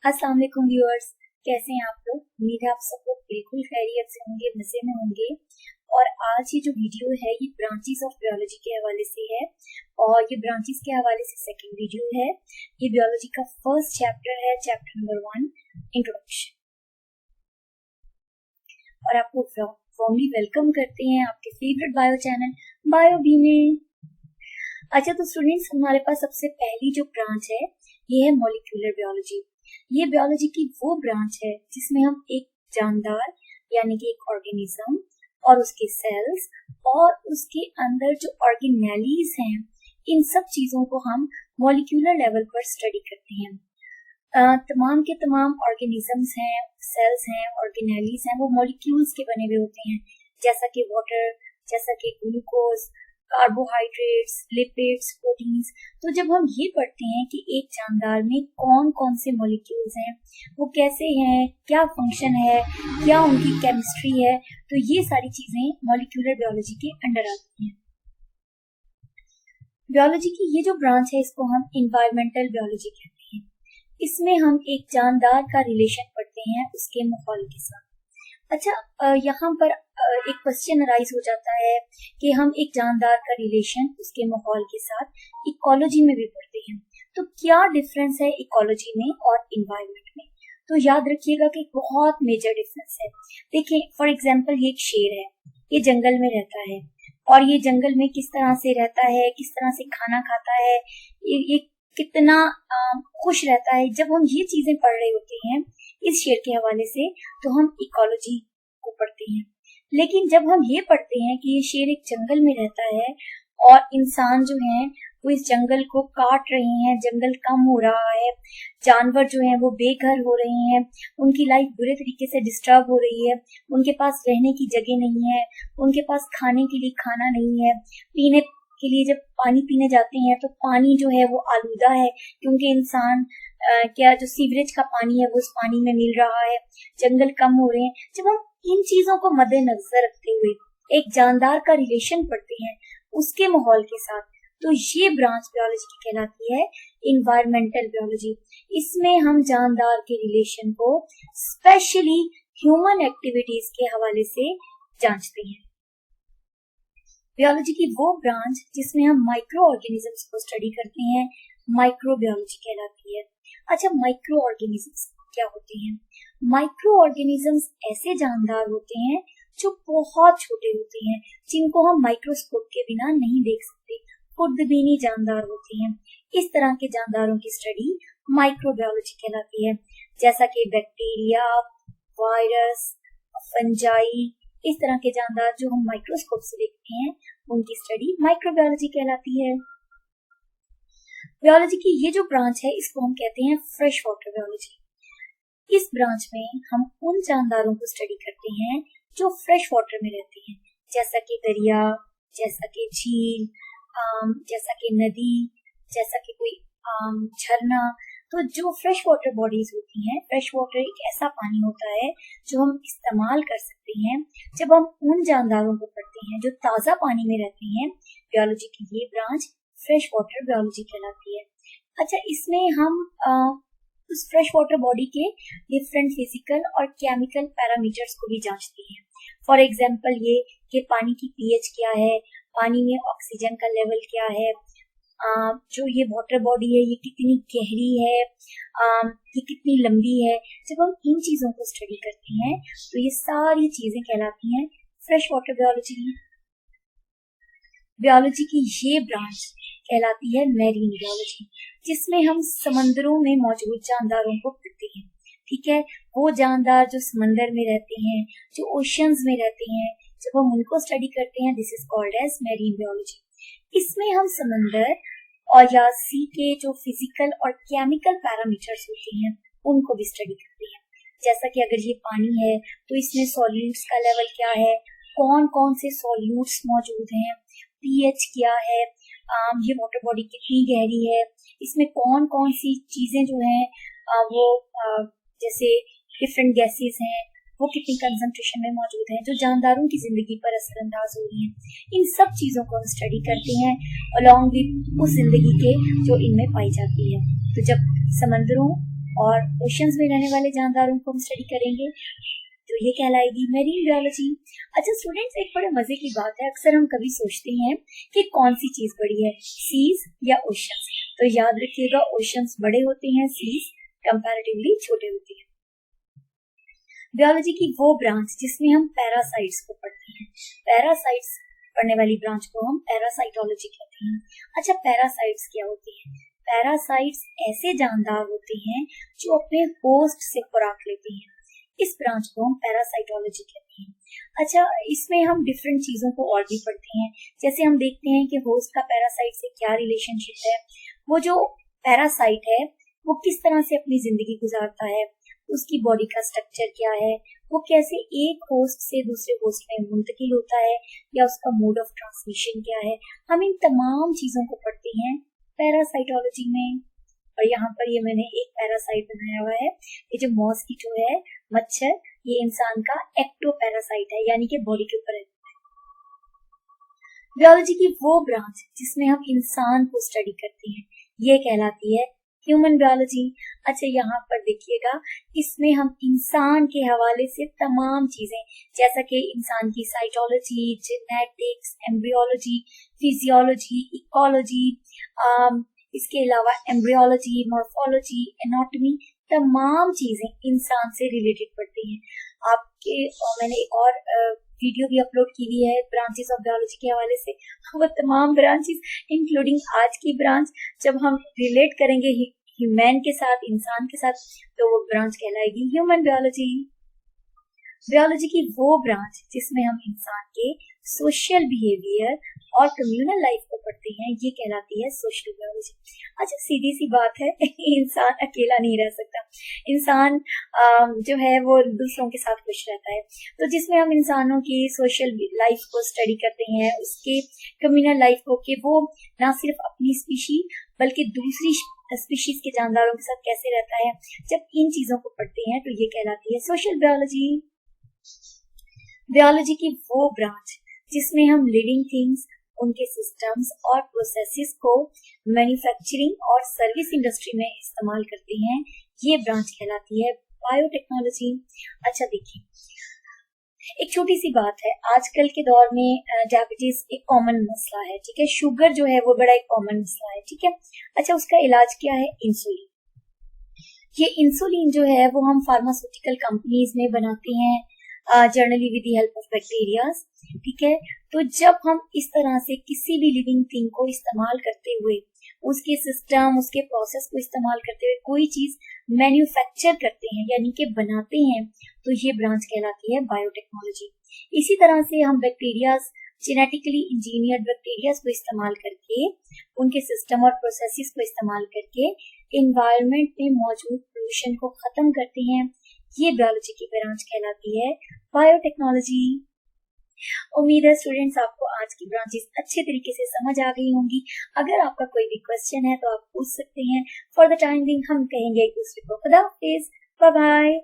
अस्सलाम वालेकुम व्यूअर्स, कैसे हैं आप लोग। उम्मीद है आप सब लोग बिल्कुल खैरियत से होंगे, मजे में होंगे। और आज ये जो वीडियो है ये ब्रांचेस ऑफ बायोलॉजी के हवाले से है और ये ब्रांचेस के हवाले से सेकंड वीडियो है। ये बायोलॉजी का फर्स्ट चैप्टर है, चैप्टर नंबर 1 इंट्रोडक्शन। और आपको वार्मली वेलकम करते हैं आपके फेवरेट बायो चैनल बायोबी में। अच्छा, तो स्टूडेंट्स, हमारे पास सबसे पहली जो ब्रांच है ये है मॉलिक्यूलर बायोलॉजी। ये बायोलॉजी की वो ब्रांच है जिसमें हम एक जानदार यानी कि एक ऑर्गेनिज्म और उसके सेल्स और उसके अंदर जो ऑर्गेनेलीज हैं, इन सब चीजों को हम मॉलिक्यूलर लेवल पर स्टडी करते हैं। तमाम के तमाम ऑर्गेनिजम्स हैं, सेल्स हैं, ऑर्गेनेलीज हैं, वो मॉलिक्यूल्स के बने हुए होते हैं, जैसा कि वाटर, जैसा कि ग्लूकोज, कार्बोहाइड्रेट्स, लिपिड्स, प्रोटीन्स। तो जब हम ये पढ़ते हैं कि एक जानदार में कौन कौन से मॉलिक्यूल्स हैं, वो कैसे हैं, क्या फंक्शन है, क्या उनकी केमिस्ट्री है, तो ये सारी चीजें मॉलिक्यूलर बायोलॉजी के अंडर आती हैं। बायोलॉजी की ये जो ब्रांच है इसको हम इन्वायरमेंटल बायोलॉजी कहते हैं। इसमें हम एक जानदार का रिलेशन पढ़ते हैं उसके माहौल के साथ। अच्छा, यहाँ पर एक क्वेश्चन अराइज हो जाता है कि हम एक जानदार का रिलेशन उसके माहौल के साथ इकोलॉजी में भी पढ़ते हैं, तो क्या डिफरेंस है इकोलॉजी में और इन्वायरमेंट में। तो याद रखिएगा कि बहुत मेजर डिफरेंस है। देखिए, फॉर एग्जांपल ये एक शेर है, ये जंगल में रहता है और ये जंगल में किस तरह से रहता है, किस तरह से खाना खाता है, ये कितना खुश रहता है। जब हम ये चीजें पढ़ रहे होते हैं इस शेर के हवाले से, तो हम इकोलॉजी को पढ़ते हैं। लेकिन जब हम ये पढ़ते हैं कि ये शेर एक जंगल में रहता है और इंसान जो हैं वो इस जंगल को काट रहे हैं, जंगल कम हो रहा है, जानवर जो हैं वो बेघर हो रहे हैं, उनकी लाइफ बुरे तरीके से डिस्टर्ब हो रही है, उनके पास रहने की जगह नहीं है, उनके पास खाने के लिए खाना नहीं है, पीने के लिए जब पानी पीने जाते हैं तो पानी जो है वो आलूदा है, क्योंकि इंसान क्या जो सीवरेज का पानी है वो उस पानी में मिल रहा है, जंगल कम हो रहे हैं। जब हम इन चीजों को मद्देनजर रखते हुए एक जानदार का रिलेशन पढ़ते हैं उसके माहौल के साथ, तो ये ब्रांच बायोलॉजी की कहलाती है इन्वायरमेंटल बायोलॉजी। इसमें हम जानदार के रिलेशन को स्पेशली ह्यूमन एक्टिविटीज के हवाले से जांचते हैं। बायोलॉजी की वो ब्रांच जिसमें हम माइक्रो ऑर्गेनिजम्स को स्टडी करते हैं माइक्रोबायोलॉजी कहलाती है। अच्छा, माइक्रो ऑर्गेनिजम्स क्या होते हैं। माइक्रो ऑर्गेनिजम्स ऐसे जानदार होते हैं जो बहुत छोटे होते हैं, जिनको हम माइक्रोस्कोप के बिना नहीं देख सकते, खुर्दबीनी जानदार होते हैं। इस तरह के जानदारों की स्टडी माइक्रोबायोलॉजी कहलाती है, जैसा कि बैक्टीरिया, वायरस, फंजाई, इस तरह के जानदार जो हम माइक्रोस्कोप से देखते हैं उनकी स्टडी माइक्रोबायोलॉजी कहलाती है। बायोलॉजी की ये जो ब्रांच है इसको हम कहते हैं फ्रेश वाटर बायोलॉजी। इस ब्रांच में हम उन जानदारों को स्टडी करते हैं जो फ्रेश वाटर में रहते हैं, जैसा कि दरिया, जैसा कि झील, जैसा कि नदी, जैसा कि कोई झरना। तो जो फ्रेश वाटर बॉडीज होती हैं, फ्रेश वाटर एक ऐसा पानी होता है जो हम इस्तेमाल कर सकते हैं। जब हम उन जानदारों को पढ़ते हैं जो ताज़ा पानी में रहते हैं, बायोलॉजी की ये ब्रांच फ्रेश वाटर बायोलॉजी कहलाती है। अच्छा, इसमें हम उस फ्रेश वाटर बॉडी के डिफरेंट फिजिकल और केमिकल पैरामीटर्स को भी जांचते हैं। फॉर एग्जांपल ये कि पानी की पीएच क्या है, पानी में ऑक्सीजन का लेवल क्या है, जो ये वाटर बॉडी है ये कितनी गहरी है, ये कितनी लंबी है। जब हम इन चीजों को स्टडी करते हैं तो ये सारी चीजें कहलाती हैं फ्रेश वाटर बायोलॉजी। बायोलॉजी की ये ब्रांच कहलाती है मैरीन बायोलॉजी, जिसमें हम समंदरों में मौजूद जानदारों को पढ़ते हैं। ठीक है, वो जानदार जो समंदर में रहते हैं, जो ओशंस में रहते हैं, जब हम उनको स्टडी करते हैं, this is called as marine biology. इसमें हम समंदर और या सी के जो फिजिकल और केमिकल पैरामीटर्स होते हैं उनको भी स्टडी करते हैं, जैसा कि अगर ये पानी है तो इसमें सॉल्यूट्स का लेवल क्या है, कौन कौन से सॉल्यूट्स मौजूद हैं, पीएच क्या है, ये वाटर बॉडी कितनी गहरी है, इसमें कौन कौन सी चीजें जो हैं वो जैसे डिफरेंट गैसेस हैं वो कितनी कंसंट्रेशन में मौजूद है, जो जानदारों की जिंदगी पर असरअंदाज हो रही हैं। इन सब चीजों को हम स्टडी करते हैं अलॉन्ग विद उस जिंदगी के जो इनमें पाई जाती है। तो जब समंदरों और ओशंस में रहने वाले जानदारों को हम स्टडी करेंगे, तो ये कहलाएगी मेरीन बायोलॉजी। अच्छा स्टूडेंट्स, एक बड़े मजे की बात है, अक्सर हम कभी सोचते हैं कि कौन सी चीज बड़ी है, सीज या ओशंस। तो याद रखिएगा, ओशंस बड़े होते हैं, सीज कंपैरेटिवली छोटे होते हैं। बायोलॉजी की वो ब्रांच जिसमें हम पैरासाइट्स को पढ़ते हैं, पैरासाइट्स पढ़ने वाली ब्रांच को हम पैरासाइटोलॉजी कहते हैं। अच्छा पैरासाइट्स क्या होती है? पैरासाइट्स ऐसे जानदार होते हैं जो अपने होस्ट से खुराक लेते हैं, इस ब्रांच को हम पैरासाइटोलॉजी कहते हैं। अच्छा इसमें हम डिफरेंट चीजों को और भी पढ़ते हैं, जैसे हम देखते हैं कि होस्ट का पैरासाइट से क्या रिलेशनशिप है, वो जो पैरासाइट है वो किस तरह से अपनी जिंदगी गुजारता है, उसकी बॉडी का स्ट्रक्चर क्या है, वो कैसे एक होस्ट से दूसरे होस्ट में मुंतकिल होता है, या उसका मोड ऑफ ट्रांसमिशन क्या है। हम इन तमाम चीजों को पढ़ते हैं पैरासाइटोलॉजी में। और यहाँ पर ये मैंने एक पैरासाइट बनाया हुआ है, ये जो मॉस्किटो है, मच्छर, ये इंसान का एक्टो पैरासाइट है, यानी कि बॉडी के ऊपर है। बायोलॉजी की वो ब्रांच जिसमें हम इंसान को स्टडी करते हैं, ये कहलाती है ह्यूमन बायोलॉजी। अच्छा यहाँ पर देखिएगा, इसमें हम इंसान के हवाले से तमाम चीजें, जैसा कि इंसान की cytology, genetics, embryology, physiology, ecology, इसके अलावा एम्ब्रियोलॉजी, मॉर्फोलॉजी, एनाटॉमी, तमाम चीजें इंसान से रिलेटेड पढ़ती हैं। आपके मैंने एक और वीडियो भी अपलोड की हुई है ब्रांचेस ऑफ बायोलॉजी के हवाले से, वो तमाम ब्रांचेस इंक्लूडिंग आज की ब्रांच जब हम रिलेट करेंगे ह्यूमन के साथ, इंसान के साथ, तो वो ब्रांच कहलाएगी ह्यूमन बायोलॉजी। बायोलॉजी की वो ब्रांच जिसमें हम इंसान के सोशल बिहेवियर और कम्युनल लाइफ को पढ़ते हैं, ये कहलाती है सोशल बायोलॉजी। अच्छा सीधी सी बात है, इंसान अकेला नहीं रह सकता, इंसान जो है वो दूसरों के साथ खुश रहता है। तो जिसमें हम इंसानों की सोशल लाइफ को स्टडी करते हैं, उसके कम्युनल लाइफ को, कि वो ना सिर्फ अपनी स्पीशीज बल्कि दूसरी स्पीशीज के जानदारों के साथ कैसे रहता है, जब इन चीजों को पढ़ते हैं तो ये कहलाती है सोशल बायोलॉजी। बायोलॉजी की वो ब्रांच जिसमें हम लिविंग थिंग्स, उनके सिस्टम्स और प्रोसेसेस को मैन्युफैक्चरिंग और सर्विस इंडस्ट्री में इस्तेमाल करते हैं, ये ब्रांच कहलाती है बायोटेक्नोलॉजी। अच्छा देखिए, एक छोटी सी बात है, आजकल के दौर में डायबिटीज एक कॉमन मसला है, ठीक है, शुगर जो है वो बड़ा एक कॉमन मसला है, ठीक है। अच्छा उसका इलाज क्या है? इंसुलिन। ये इंसुलिन जो है वो हम फार्मास्यूटिकल कंपनीज में बनाते हैं, generally with the help of bacterias, ठीक है। तो जब हम इस तरह से किसी भी लिविंग थिंग को इस्तेमाल करते हुए, उसके सिस्टम, उसके प्रोसेस को इस्तेमाल करते हुए कोई चीज मैन्युफैक्चर करते हैं, यानी कि बनाते हैं, तो ये ब्रांच कहलाती है बायोटेक्नोलॉजी। इसी तरह से हम बैक्टीरियाज, जेनेटिकली इंजीनियर्ड बैक्टीरियाज को इस्तेमाल करके, उनके सिस्टम और प्रोसेसेस को इस्तेमाल करके एनवायरनमेंट में मौजूद पोल्यूशन को खत्म करते हैं, ये बायोलॉजी की ब्रांच कहलाती है बायोटेक्नोलॉजी। उम्मीद है स्टूडेंट्स आपको आज की ब्रांचेस अच्छे तरीके से समझ आ गई होंगी। अगर आपका कोई भी क्वेश्चन है तो आप पूछ सकते हैं। फॉर द टाइम बिंग हम कहेंगे एक दूसरे को खुदा हाफिज, बाय बाय।